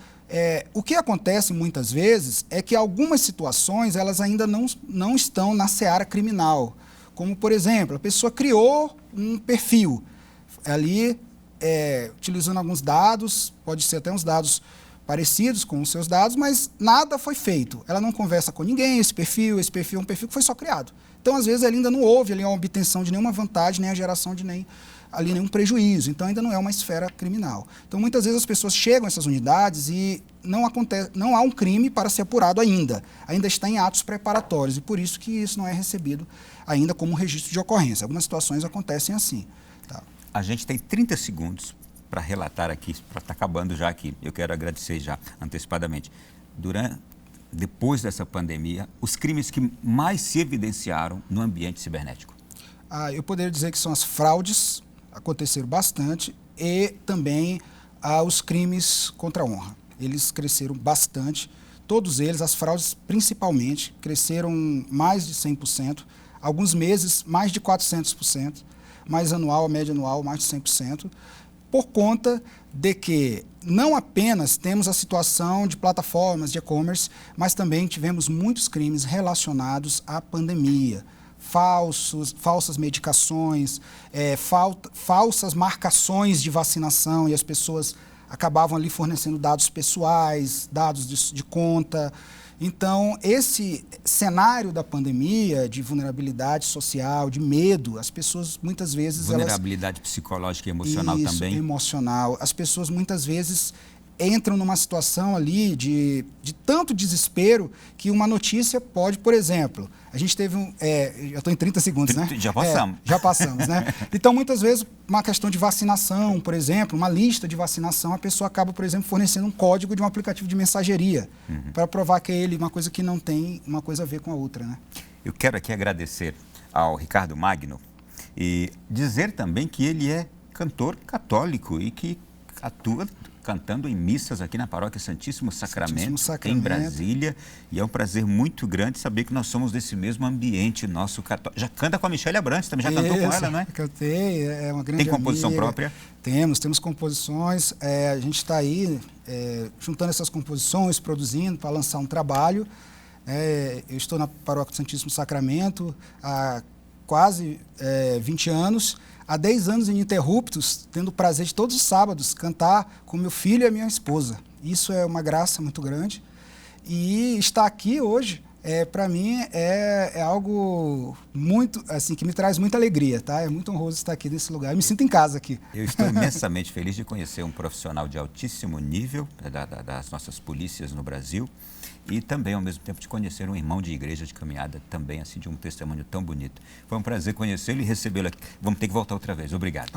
O que acontece muitas vezes é que algumas situações elas ainda não estão na seara criminal. Como, por exemplo, a pessoa criou um perfil ali, utilizando alguns dados, pode ser até uns dados parecidos com os seus dados, mas nada foi feito. Ela não conversa com ninguém, esse perfil é um perfil que foi só criado. Então, às vezes, ainda não houve ali uma obtenção de nenhuma vantagem, nem a geração de nenhum prejuízo. Então, ainda não é uma esfera criminal. Então, muitas vezes, as pessoas chegam a essas unidades e não há um crime para ser apurado ainda. Ainda está em atos preparatórios e por isso que isso não é recebido ainda como um registro de ocorrência. Algumas situações acontecem assim. Tá? A gente tem 30 segundos para relatar aqui, para estar acabando já aqui. Eu quero agradecer já antecipadamente. Depois dessa pandemia, os crimes que mais se evidenciaram no ambiente cibernético? Eu poderia dizer que são as fraudes, aconteceram bastante, e também os crimes contra a honra. Eles cresceram bastante, todos eles, as fraudes principalmente, cresceram mais de 100%, alguns meses mais de 400%, mais anual, a média anual, mais de 100%, por conta de que não apenas temos a situação de plataformas de e-commerce, mas também tivemos muitos crimes relacionados à pandemia. Falsas medicações, falsas marcações de vacinação, e as pessoas acabavam ali fornecendo dados pessoais, dados de conta. Então, esse cenário da pandemia, de vulnerabilidade social, de medo, as pessoas muitas vezes... Vulnerabilidade psicológica e emocional também? Isso, emocional. As pessoas muitas vezes entram numa situação ali de tanto desespero que uma notícia pode, por exemplo, a gente teve já estou em 30 segundos, né? Já passamos. Já passamos, né? Então, muitas vezes, uma questão de vacinação, por exemplo, uma lista de vacinação, a pessoa acaba, por exemplo, fornecendo um código de um aplicativo de mensageria para provar que é ele, uma coisa que não tem uma coisa a ver com a outra, né? Eu quero aqui agradecer ao Ricardo Magno e dizer também que ele é cantor católico e que atua cantando em missas aqui na Paróquia Santíssimo Sacramento, em Brasília. E é um prazer muito grande saber que nós somos desse mesmo ambiente nosso católico. Já canta com a Michele Abrantes, também já cantou com ela, não é? Cantei, é uma grande Tem composição amiga. própria? Temos composições, a gente está aí juntando essas composições, produzindo para lançar um trabalho. Eu estou na Paróquia do Santíssimo Sacramento há quase 20 anos, há 10 anos ininterruptos, tendo o prazer de todos os sábados cantar com meu filho e a minha esposa. Isso é uma graça muito grande. E estar aqui hoje, para mim, é algo muito, assim, que me traz muita alegria, tá? É muito honroso estar aqui nesse lugar. Eu me sinto em casa aqui. Eu estou imensamente feliz de conhecer um profissional de altíssimo nível das nossas polícias no Brasil e também, ao mesmo tempo, de conhecer um irmão de igreja de caminhada também, assim, de um testemunho tão bonito. Foi um prazer conhecê-lo e recebê-lo aqui. Vamos ter que voltar outra vez. Obrigado.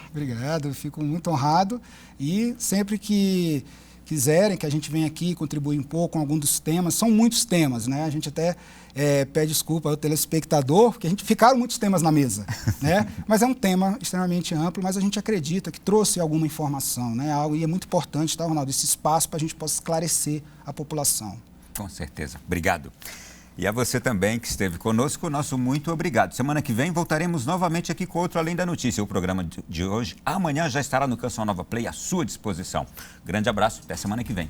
Obrigado, eu fico muito honrado e sempre que quiserem que a gente venha aqui contribuir um pouco com algum dos temas, são muitos temas, né? A gente até pede desculpa ao telespectador, porque ficaram muitos temas na mesa, né? Mas é um tema extremamente amplo, mas a gente acredita que trouxe alguma informação, né? Algo, e é muito importante, tá, Ronaldo, esse espaço para a gente possa esclarecer a população. Com certeza. Obrigado. E a você também que esteve conosco, nosso muito obrigado. Semana que vem voltaremos novamente aqui com outro Além da Notícia. O programa de hoje, amanhã, já estará no Canção Nova Play à sua disposição. Grande abraço, até semana que vem.